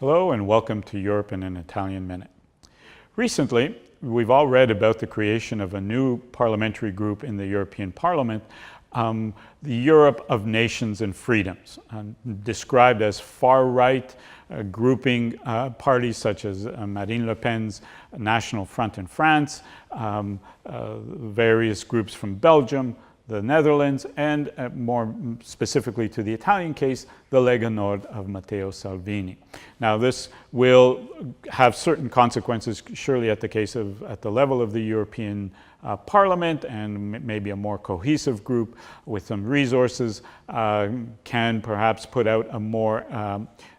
Hello and welcome to Europe in an Italian Minute. Recently, we've all read about the creation of a new parliamentary group in the European Parliament, the Europe of Nations and Freedoms, described as far-right, grouping parties such as Marine Le Pen's National Front in France, various groups from Belgium, the Netherlands, and more specifically to the Italian case, the Lega Nord of Matteo Salvini. Now, this will have certain consequences, surely at the level of the European Parliament, and maybe a more cohesive group with some resources can perhaps put out a more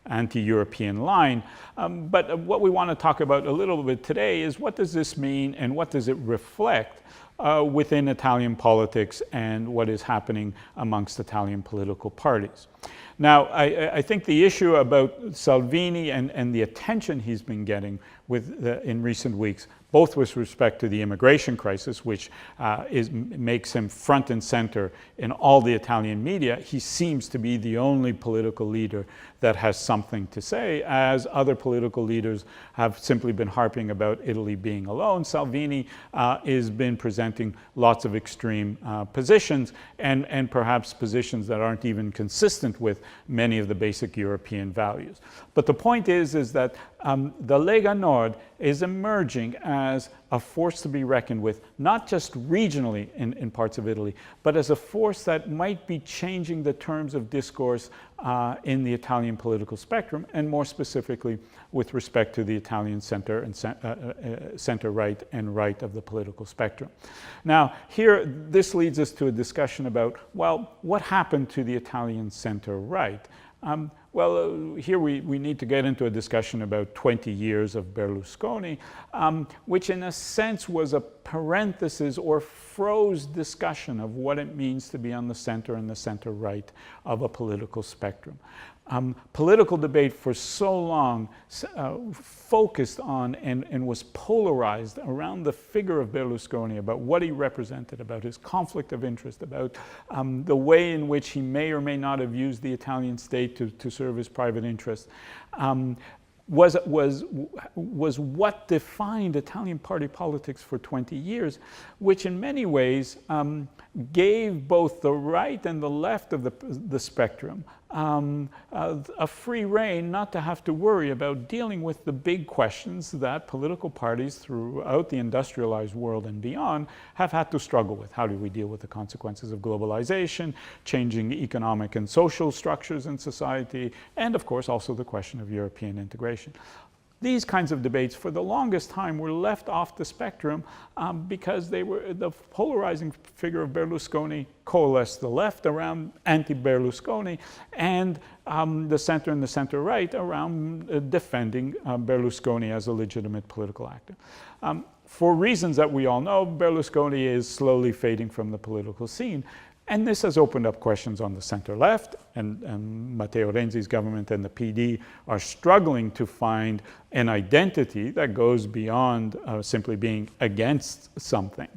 anti-European line. But what we want to talk about a little bit today is what does this mean and what does it reflect within Italian politics and what is happening amongst Italian political parties. Now, I think the issue about Salvini and the attention he's been getting in recent weeks, both with respect to the immigration crisis, which makes him front and center in all the Italian media. He seems to be the only political leader that has something to say, as other political leaders have simply been harping about Italy being alone. Salvini has been presenting lots of extreme positions and perhaps positions that aren't even consistent with many of the basic European values. But the point is that the Lega Nord is emerging as a force to be reckoned with, not just regionally in parts of Italy, but as a force that might be changing the terms of discourse in the Italian political spectrum, and more specifically with respect to the Italian center and center-right and right of the political spectrum. Now, here, this leads us to a discussion about, well, what happened to the Italian center-right? Here we need to get into a discussion about 20 years of Berlusconi, which in a sense was a parenthesis or froze discussion of what it means to be on the center and the center-right of a political spectrum. Political debate for so long focused on and was polarized around the figure of Berlusconi, about what he represented, about his conflict of interest, about the way in which he may or may not have used the Italian state to serve his private interests. Was what defined Italian party politics for 20 years, which in many ways gave both the right and the left of the spectrum a free rein not to have to worry about dealing with the big questions that political parties throughout the industrialized world and beyond have had to struggle with. How do we deal with the consequences of globalization, changing economic and social structures in society, and of course also the question of European integration. These kinds of debates for the longest time were left off the spectrum because they were the polarizing figure of Berlusconi coalesced the left around anti-Berlusconi and the center and the center-right around defending Berlusconi as a legitimate political actor. For reasons that we all know, Berlusconi is slowly fading from the political scene. And this has opened up questions on the center-left, and Matteo Renzi's government and the PD are struggling to find an identity that goes beyond simply being against something.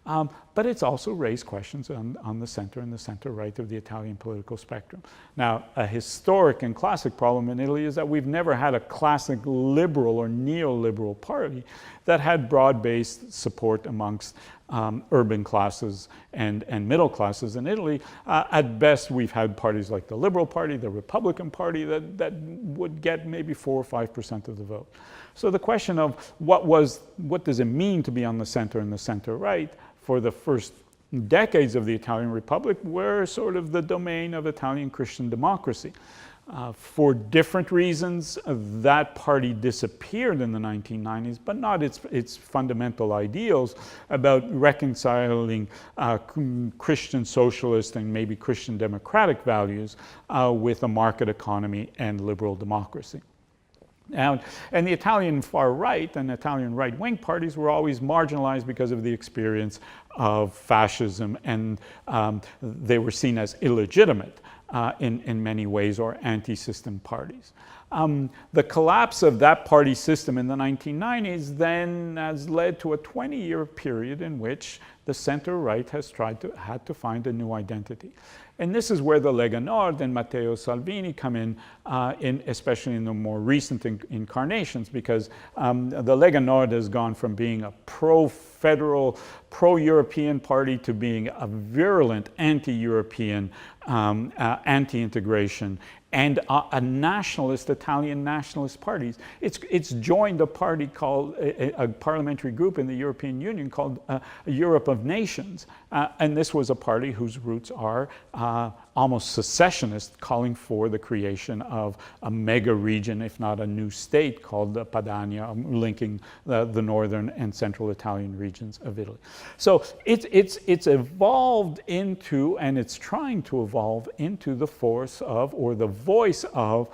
But it's also raised questions on the center and the center-right of the Italian political spectrum. Now, a historic and classic problem in Italy is that we've never had a classic liberal or neoliberal party that had broad-based support amongst urban classes and middle classes in Italy. At best, we've had parties like the Liberal Party, the Republican Party, that would get maybe 4 or 5% of the vote. So the question of what does it mean to be on the center and the center-right for the first decades of the Italian Republic were sort of the domain of Italian Christian democracy. For different reasons, that party disappeared in the 1990s, but not its fundamental ideals about reconciling Christian socialist and maybe Christian democratic values with a market economy and liberal democracy. And the Italian far right and Italian right-wing parties were always marginalized because of the experience of fascism, and they were seen as illegitimate in many ways, or anti-system parties. The collapse of that party system in the 1990s then has led to a 20-year period in which the center-right has had to find a new identity. And this is where the Lega Nord and Matteo Salvini come in, especially in the more recent incarnations, because the Lega Nord has gone from being a pro-federal, pro-European party to being a virulent anti-European, anti-integration, and a nationalist, Italian nationalist parties. It's joined a party called, a parliamentary group in the European Union called Europe of Nations. And this was a party whose roots are almost secessionist, calling for the creation of a mega region, if not a new state, called Padania, linking the northern and central Italian regions of Italy. So it's evolved into, and it's trying to evolve into, the force of, or the voice of,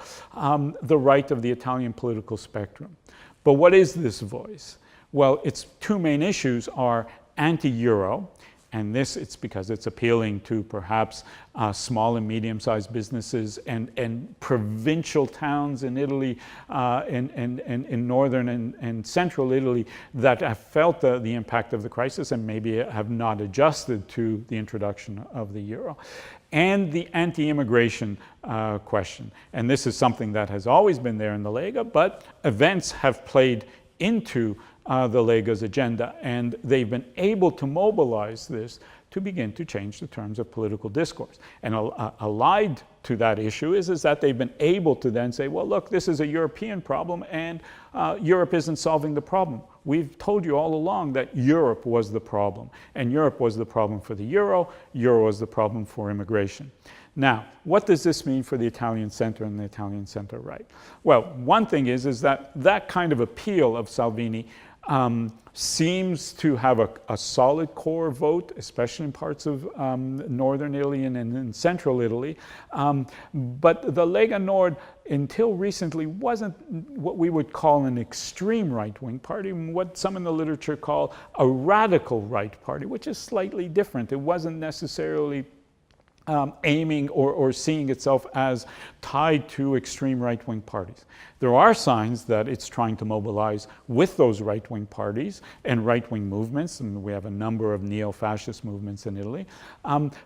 the right of the Italian political spectrum. But what is this voice? Well, its two main issues are anti-Euro, and this, it's because it's appealing to perhaps small and medium-sized businesses and provincial towns in Italy, in northern and central Italy, that have felt the impact of the crisis and maybe have not adjusted to the introduction of the euro. And the anti-immigration question. And this is something that has always been there in the Lega, but events have played into the Lega's agenda, and they've been able to mobilize this to begin to change the terms of political discourse. And allied to that issue is that they've been able to then say, well, look, this is a European problem, and Europe isn't solving the problem. We've told you all along that Europe was the problem, and Europe was the problem for the euro was the problem for immigration. Now, what does this mean for the Italian center and the Italian center right? Well, one thing is that that kind of appeal of Salvini seems to have a solid core vote, especially in parts of northern Italy and in central Italy. But the Lega Nord, until recently, wasn't what we would call an extreme right-wing party, what some in the literature call a radical right party, which is slightly different. It wasn't necessarily aiming or seeing itself as tied to extreme right-wing parties. There are signs that it's trying to mobilize with those right-wing parties and right-wing movements, and we have a number of neo-fascist movements in Italy.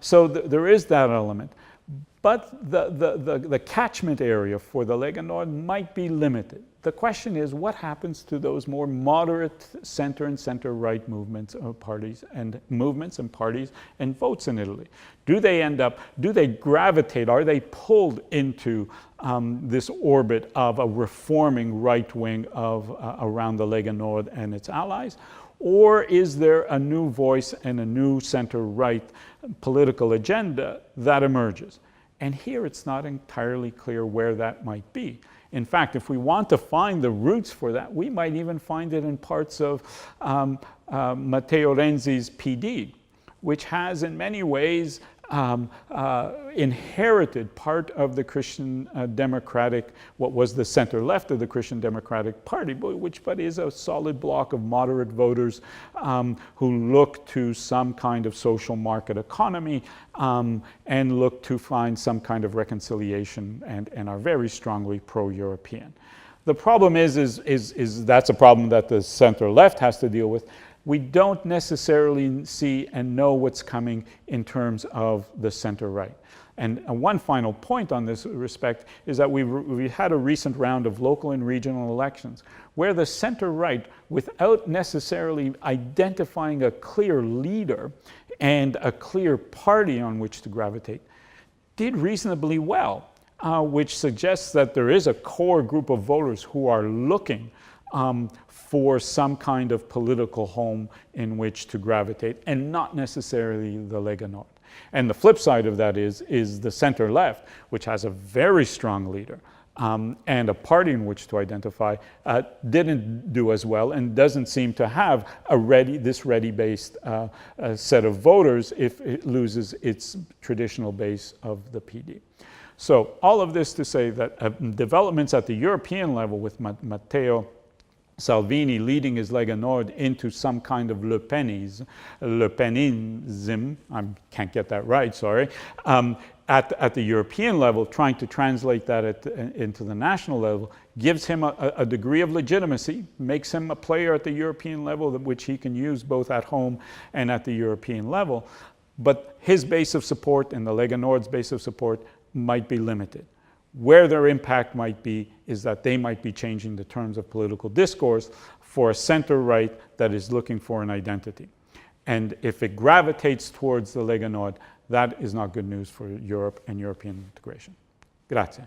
So there is that element. But the catchment area for the Lega Nord might be limited. The question is, what happens to those more moderate center and center-right movements of parties and parties and votes in Italy? Do they gravitate, are they pulled into this orbit of a reforming right wing around the Lega Nord and its allies? Or is there a new voice and a new center-right political agenda that emerges? And here it's not entirely clear where that might be. In fact, if we want to find the roots for that, we might even find it in parts of Matteo Renzi's PD, which has in many ways inherited part of the Christian Democratic, what was the center-left of the Christian Democratic Party, but is a solid block of moderate voters who look to some kind of social market economy and look to find some kind of reconciliation and are very strongly pro-European. The problem is that's a problem that the center-left has to deal with. We don't necessarily see and know what's coming in terms of the center-right. And one final point on this respect is that we had a recent round of local and regional elections where the center-right, without necessarily identifying a clear leader and a clear party on which to gravitate, did reasonably well, which suggests that there is a core group of voters who are looking for some kind of political home in which to gravitate, and not necessarily the Lega Nord. And the flip side of that is the center-left, which has a very strong leader and a party in which to identify, didn't do as well and doesn't seem to have this ready-based set of voters if it loses its traditional base of the PD. So all of this to say that developments at the European level with Matteo Salvini leading his Lega Nord into some kind of Le Penism, I can't get that right, sorry, at the European level, trying to translate that into the national level gives him a degree of legitimacy, makes him a player at the European level, which he can use both at home and at the European level. But his base of support and the Lega Nord's base of support might be limited. Where their impact might be is that they might be changing the terms of political discourse for a center-right that is looking for an identity. And if it gravitates towards the Lega Nord, that is not good news for Europe and European integration. Grazie.